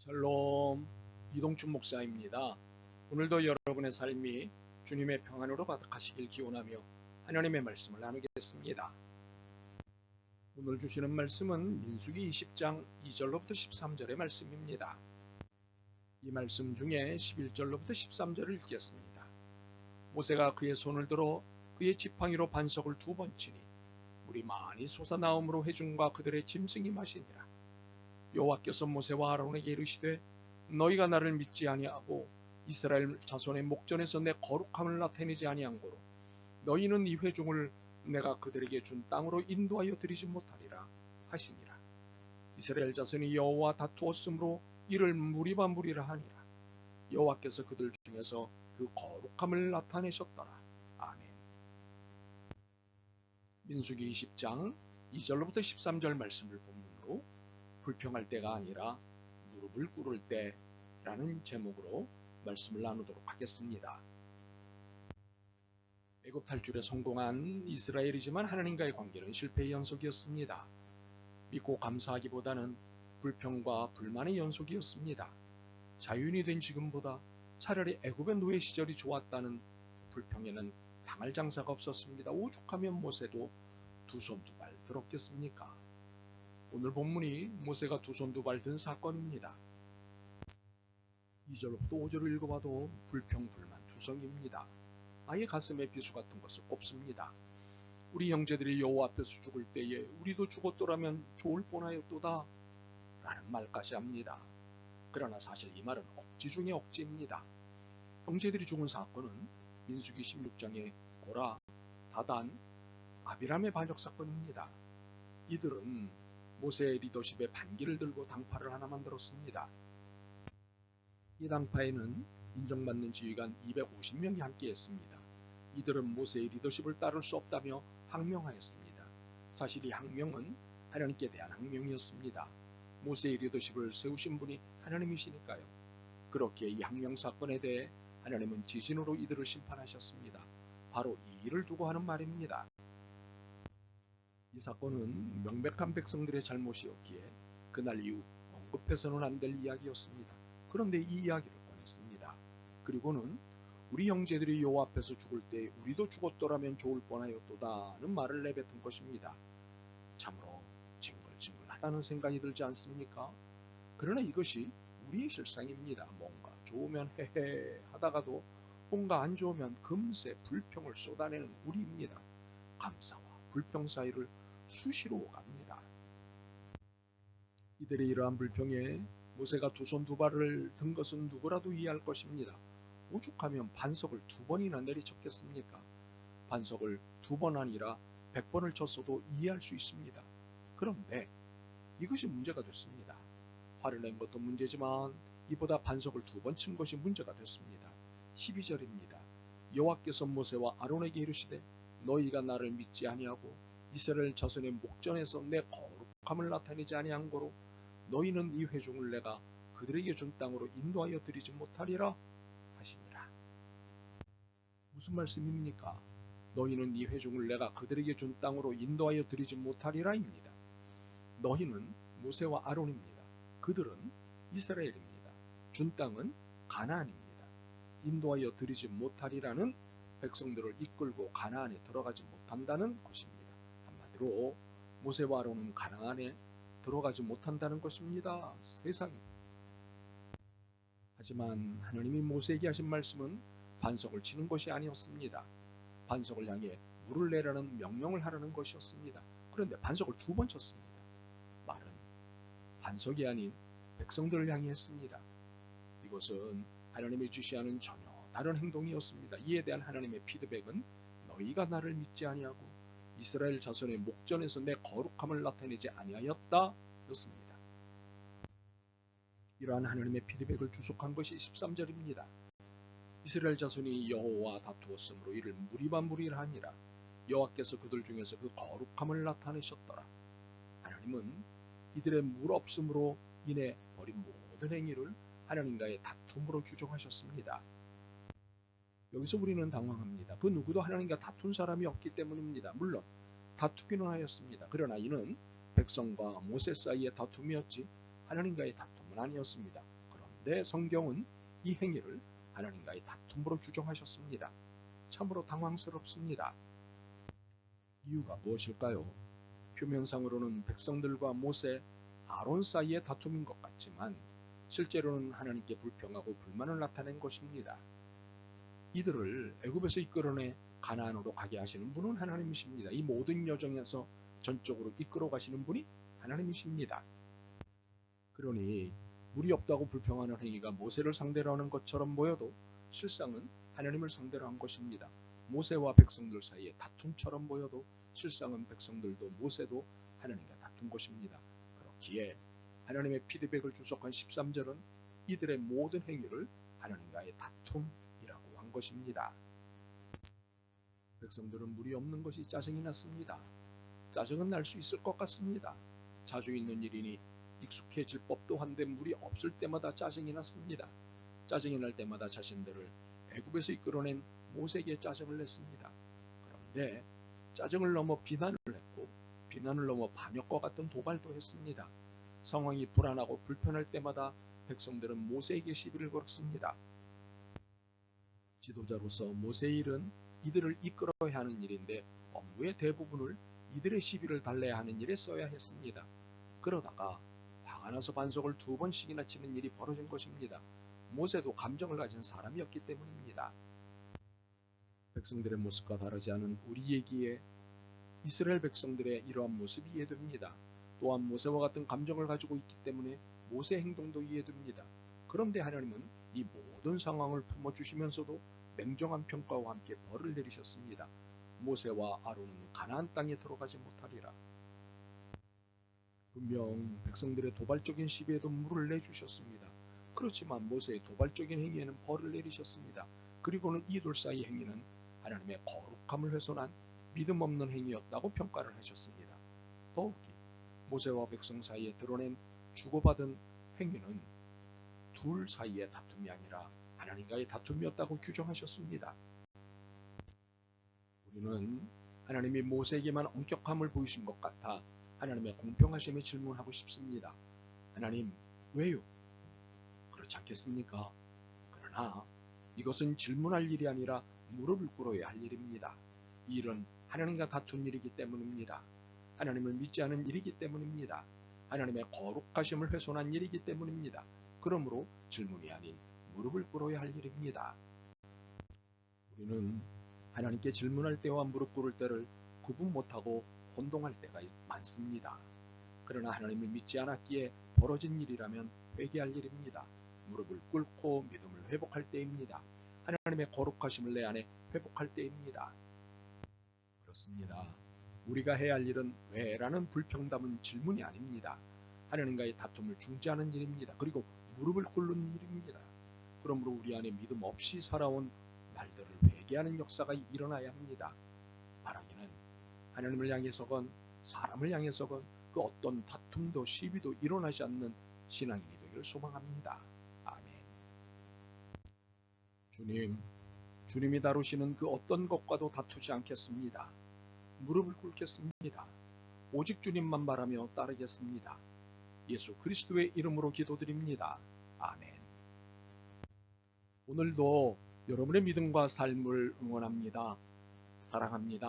샬롬, 이동춘 목사입니다. 오늘도 여러분의 삶이 주님의 평안으로 가득하시길 기원하며 하나님의 말씀을 나누겠습니다. 오늘 주시는 말씀은 민수기 20장 2절로부터 13절의 말씀입니다. 이 말씀 중에 11절로부터 13절을 읽겠습니다. 모세가 그의 손을 들어 그의 지팡이로 반석을 2번 치니 물이 많이 솟아나옴으로 회중과 그들의 짐승이 마시니라. 여호와께서 모세와 아론에게 이르시되 너희가 나를 믿지 아니하고 이스라엘 자손의 목전에서 내 거룩함을 나타내지 아니한 고로 너희는 이 회중을 내가 그들에게 준 땅으로 인도하여 드리지 못하리라 하시니라. 이스라엘 자손이 여호와와 다투었으므로 이를 무리반무리라 하니라. 여호와께서 그들 중에서 그 거룩함을 나타내셨더라. 아멘. 민수기 20장 2절로부터 13절 말씀을 본문으로 불평할 때가 아니라 무릎을 꿇을 때라는 제목으로 말씀을 나누도록 하겠습니다. 애굽 탈출에 성공한 이스라엘이지만 하나님과의 관계는 실패의 연속이었습니다. 믿고 감사하기보다는 불평과 불만의 연속이었습니다. 자유인이 된 지금보다 차라리 애굽의 노예 시절이 좋았다는 불평에는 당할 장사가 없었습니다. 오죽하면 모세도 두 손 두 발 들었겠습니까? 오늘 본문이 모세가 두 손 두 발 든 사건입니다. 2절부터 5절을 읽어봐도 불평, 불만, 투성입니다. 아예 가슴에 비수 같은 것을 꼽습니다. 우리 형제들이 여호와 앞에서 죽을 때에 우리도 죽었더라면 좋을 뻔하였도다 라는 말까지 합니다. 그러나 사실 이 말은 억지 중의 억지입니다. 형제들이 죽은 사건은 민수기 16장의 고라, 다단, 아비람의 반역 사건입니다. 이들은 모세의 리더십에 반기를 들고 당파를 하나 만들었습니다. 이 당파에는 인정받는 지휘관 250명이 함께했습니다. 이들은 모세의 리더십을 따를 수 없다며 항명하였습니다. 사실 이 항명은 하나님께 대한 항명이었습니다. 모세의 리더십을 세우신 분이 하나님이시니까요. 그렇게 이 항명 사건에 대해 하나님은 지신으로 이들을 심판하셨습니다. 바로 이 일을 두고 하는 말입니다. 이 사건은 명백한 백성들의 잘못이었기에 그날 이후 언급해서는 안 될 이야기였습니다. 그런데 이 이야기를 꺼냈습니다. 그리고는 우리 형제들이 여호와 앞에서 죽을 때 우리도 죽었더라면 좋을 뻔하였도다는 말을 내뱉은 것입니다. 참으로 징글징글하다는 생각이 들지 않습니까? 그러나 이것이 우리의 실상입니다. 뭔가 좋으면 헤헤 하다가도 뭔가 안 좋으면 금세 불평을 쏟아내는 우리입니다. 감사와 불평 사이를 수시로 갑니다. 이들의 이러한 불평에 모세가 두 손 두 발을 든 것은 누구라도 이해할 것입니다. 오죽하면 반석을 2번이나 내리쳤겠습니까? 반석을 2번 아니라 100번을 쳤어도 이해할 수 있습니다. 그런데 이것이 문제가 됐습니다. 화를 낸 것도 문제지만 이보다 반석을 2번 친 것이 문제가 됐습니다. 12절입니다. 여호와께서 모세와 아론에게 이르시되 너희가 나를 믿지 아니하고 이스라엘 자손의 목전에서 내 거룩함을 나타내지 아니한 고로 너희는 이 회중을 내가 그들에게 준 땅으로 인도하여 드리지 못하리라 하시니라. 무슨 말씀입니까? 너희는 이 회중을 내가 그들에게 준 땅으로 인도하여 드리지 못하리라입니다. 너희는 모세와 아론입니다. 그들은 이스라엘입니다. 준 땅은 가나안입니다. 인도하여 드리지 못하리라는 백성들을 이끌고 가나안에 들어가지 못한다는 것입니다. 한마디로 모세와 아론은 가나안에 들어가지 못한다는 것입니다. 세상에. 하지만 하나님이 모세에게 하신 말씀은 반석을 치는 것이 아니었습니다. 반석을 향해 물을 내라는 명령을 하라는 것이었습니다. 그런데 반석을 2번 쳤습니다. 말은 반석이 아닌 백성들을 향해 했습니다. 이것은 하나님이 지시하는 전혀 다른 행동이었습니다. 이에 대한 하나님의 피드백은 너희가 나를 믿지 아니하고 이스라엘 자손의 목전에서 내 거룩함을 나타내지 아니하였다 였습니다. 이러한 하나님의 피드백을 주속한 것이 13절입니다. 이스라엘 자손이 여호와와 다투었으므로 이를 무리반무리라 하니라. 여호와께서 그들 중에서 그 거룩함을 나타내셨더라. 하나님은 이들의 물 없음으로 인해 벌인 모든 행위를 하나님과의 다툼으로 규정하셨습니다. 여기서 우리는 당황합니다. 그 누구도 하나님과 다툰 사람이 없기 때문입니다. 물론 다투기는 하였습니다. 그러나 이는 백성과 모세 사이의 다툼이었지 하나님과의 다툼은 아니었습니다. 그런데 성경은 이 행위를 하나님과의 다툼으로 규정하셨습니다. 참으로 당황스럽습니다. 이유가 무엇일까요? 표면상으로는 백성들과 모세, 아론 사이의 다툼인 것 같지만 실제로는 하나님께 불평하고 불만을 나타낸 것입니다. 이들을 애굽에서 이끌어내 가나안으로 가게 하시는 분은 하나님이십니다. 이 모든 여정에서 전적으로 이끌어 가시는 분이 하나님이십니다. 그러니 물이 없다고 불평하는 행위가 모세를 상대로 하는 것처럼 보여도 실상은 하나님을 상대로 한 것입니다. 모세와 백성들 사이의 다툼처럼 보여도 실상은 백성들도 모세도 하나님과 다툰 것입니다. 그렇기에 하나님의 피드백을 주석한 13절은 이들의 모든 행위를 하나님과의 다툼이라고 한 것입니다. 백성들은 물이 없는 것이 짜증이 났습니다. 짜증은 날 수 있을 것 같습니다. 자주 있는 일이니 익숙해질 법도 한데 물이 없을 때마다 짜증이 났습니다. 짜증이 날 때마다 자신들을 애굽에서 이끌어낸 모세에게 짜증을 냈습니다. 그런데 짜증을 넘어 비난을 했고 비난을 넘어 반역과 같은 도발도 했습니다. 상황이 불안하고 불편할 때마다 백성들은 모세에게 시비를 걸었습니다. 지도자로서 모세의 일은 이들을 이끌어야 하는 일인데 업무의 대부분을 이들의 시비를 달래야 하는 일에 써야 했습니다. 그러다가 화가 나서 반석을 2번씩이나 치는 일이 벌어진 것입니다. 모세도 감정을 가진 사람이었기 때문입니다. 백성들의 모습과 다르지 않은 우리에게 이스라엘 백성들의 이러한 모습이 이해됩니다. 또한 모세와 같은 감정을 가지고 있기 때문에 모세의 행동도 이해됩니다. 그런데 하나님은 이 모든 상황을 품어주시면서도 냉정한 평가와 함께 벌을 내리셨습니다. 모세와 아론은 가나안 땅에 들어가지 못하리라. 분명 백성들의 도발적인 시비에도 물을 내주셨습니다. 그렇지만 모세의 도발적인 행위에는 벌을 내리셨습니다. 그리고는 이둘 사이 행위는 하나님의 거룩함을 훼손한 믿음 없는 행위였다고 평가를 하셨습니다. 더욱이 모세와 백성 사이에 드러낸 주고받은 행위는 둘 사이의 다툼이 아니라 하나님과의 다툼이었다고 규정하셨습니다. 우리는 하나님이 모세에게만 엄격함을 보이신 것 같아 하나님의 공평하심에 질문하고 싶습니다. 하나님, 왜요? 그렇지 않겠습니까? 그러나 이것은 질문할 일이 아니라 무릎을 꿇어야 할 일입니다. 이 일은 하나님과 다툰 일이기 때문입니다. 하나님을 믿지 않은 일이기 때문입니다. 하나님의 거룩하심을 훼손한 일이기 때문입니다. 그러므로 질문이 아닌 무릎을 꿇어야 할 일입니다. 우리는 하나님께 질문할 때와 무릎 꿇을 때를 구분 못하고 혼동할 때가 많습니다. 그러나 하나님을 믿지 않았기에 벌어진 일이라면 회개할 일입니다. 무릎을 꿇고 믿음을 회복할 때입니다. 하나님의 거룩하심을 내 안에 회복할 때입니다. 그렇습니다. 우리가 해야 할 일은 왜? 라는 불평담은 질문이 아닙니다. 하나님과의 다툼을 중지하는 일입니다. 그리고 무릎을 꿇는 일입니다. 그러므로 우리 안에 믿음 없이 살아온 날들을 회개하는 역사가 일어나야 합니다. 바라기는 하나님을 향해서건 사람을 향해서건 그 어떤 다툼도 시비도 일어나지 않는 신앙인이 되기를 소망합니다. 아멘. 주님이 다루시는 그 어떤 것과도 다투지 않겠습니다. 무릎을 꿇겠습니다. 오직 주님만 바라며 따르겠습니다. 예수 그리스도의 이름으로 기도드립니다. 아멘. 오늘도 여러분의 믿음과 삶을 응원합니다. 사랑합니다.